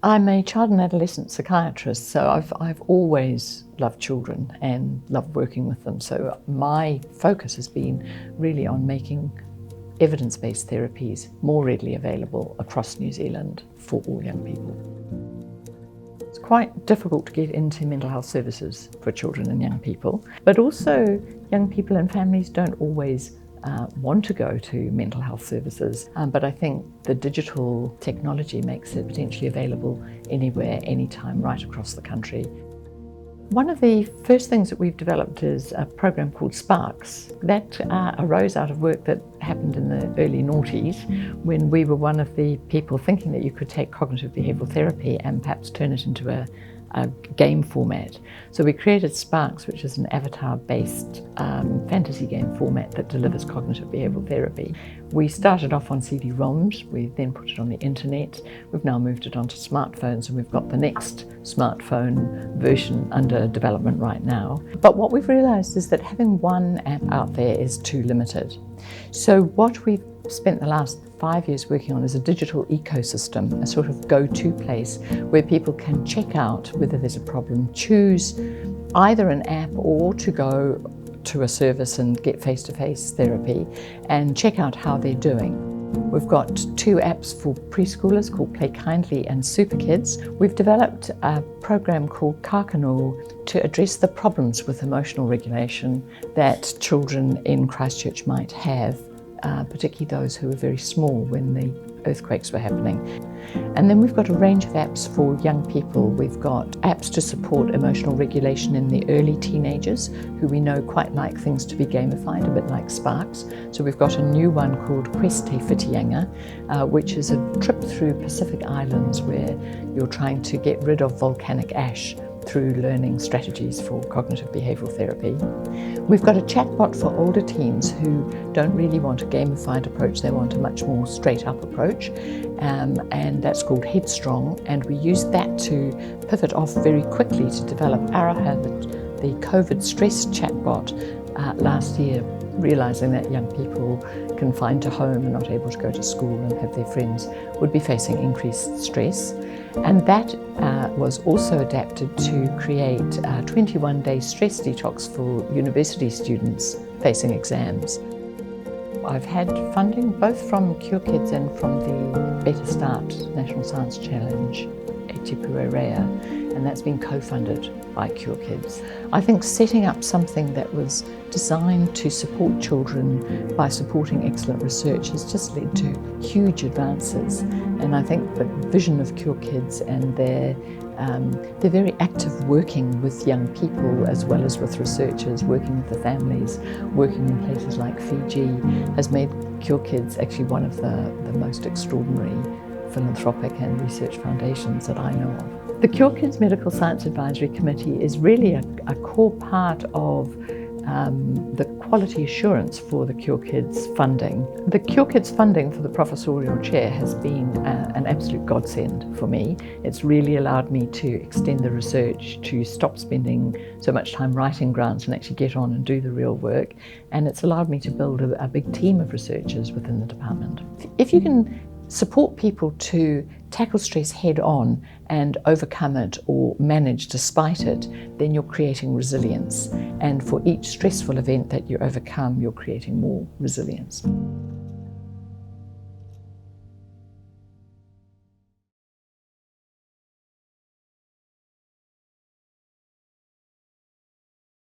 I'm a child and adolescent psychiatrist, so I've always loved children and loved working with them. So my focus has been really on making evidence-based therapies more readily available across New Zealand for all young people. It's quite difficult to get into mental health services for children and young people, but also young people and families don't always want to go to mental health services, but I think the digital technology makes it potentially available anywhere, anytime, right across the country. One of the first things that we've developed is a program called Sparks. That arose out of work that happened in the early noughties when we were one of the people thinking that you could take cognitive behavioural therapy and perhaps turn it into a game format. So we created Sparks, which is an avatar-based fantasy game format that delivers cognitive behavioural therapy. We started off on CD-ROMs, we then put it on the internet, we've now moved it onto smartphones, and we've got the next smartphone version under development right now. But what we've realised is that having one app out there is too limited. So what we've spent the last 5 years working on is a digital ecosystem, a sort of go-to place where people can check out whether there's a problem, choose either an app or to go to a service and get face-to-face therapy and check out how they're doing. We've got 2 apps for preschoolers called Play Kindly and Super Kids. We've developed a program called Kākano to address the problems with emotional regulation that children in Christchurch might have, particularly those who were very small when the earthquakes were happening. And then we've got a range of apps for young people. We've got apps to support emotional regulation in the early teenagers who we know quite like things to be gamified, a bit like Sparks. So we've got a new one called Quest Te Whitianga, which is a trip through Pacific Islands where you're trying to get rid of volcanic ash through learning strategies for cognitive behavioural therapy. We've got a chatbot for older teens who don't really want a gamified approach, they want a much more straight up approach, and that's called Headstrong, and we used that to pivot off very quickly to develop Araha, the COVID stress chatbot last year, realising that young people confined to home and not able to go to school and have their friends would be facing increased stress. And that was also adapted to create a 21-day stress detox for university students facing exams. I've had funding both from Cure Kids and from the Better Start National Science Challenge, E Te Puerea, and that's been co-funded by Cure Kids. I think setting up something that was designed to support children by supporting excellent research has just led to huge advances, and I think the vision of Cure Kids and their very active working with young people as well as with researchers, working with the families, working in places like Fiji, has made Cure Kids actually one of the most extraordinary philanthropic and research foundations that I know of. The Cure Kids Medical Science Advisory Committee is really a core part of the quality assurance for the Cure Kids funding. The Cure Kids funding for the Professorial Chair has been an absolute godsend for me. It's really allowed me to extend the research, to stop spending so much time writing grants and actually get on and do the real work. And it's allowed me to build a big team of researchers within the department. If you can support people to tackle stress head on and overcome it or manage despite it, then you're creating resilience. And for each stressful event that you overcome, you're creating more resilience.